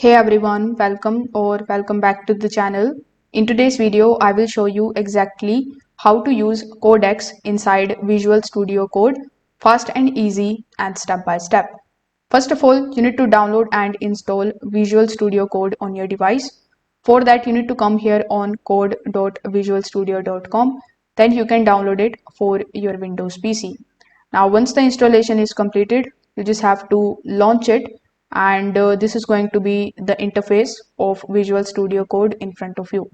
Hey everyone, welcome back to the channel. In today's video, I will show you exactly how to use Codex inside Visual Studio Code, fast and easy and step by step. First of all, you need to download and install Visual Studio Code on your device. For that, you need to come here on code.visualstudio.com. Then you can download it for your Windows PC. Now, once the installation is completed, you just have to launch it, and this is going to be the interface of Visual Studio Code in front of you.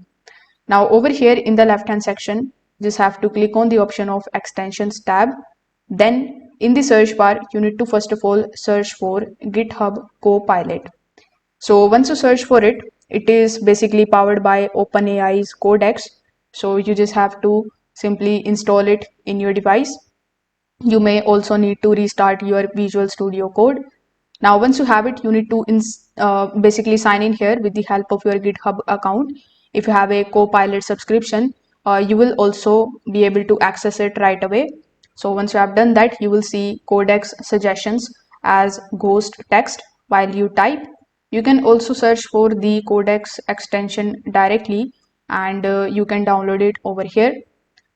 Now, over here in the left hand section, you just have to click on the option of extensions tab. Then in the search bar, you need to first of all search for GitHub Copilot. So once you search for it, it is basically powered by OpenAI's Codex. So you just have to simply install it in your device. You may also need to restart your Visual Studio Code. Now, once you have it, you need to basically sign in here with the help of your GitHub account. If you have a Copilot subscription, you will also be able to access it right away. So once you have done that, you will see Codex suggestions as ghost text while you type. You can also search for the Codex extension directly, and you can download it over here.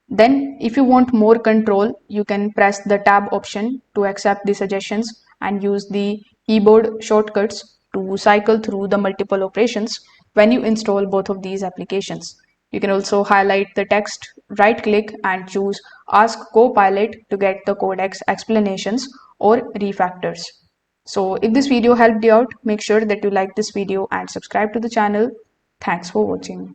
Then if you want more control, you can press the tab option to accept the suggestions and use the keyboard shortcuts to cycle through the multiple operations when you install both of these applications. You can also highlight the text, right click and choose Ask Copilot to get the Codex explanations or refactors. So if this video helped you out, make sure that you like this video and subscribe to the channel. Thanks for watching.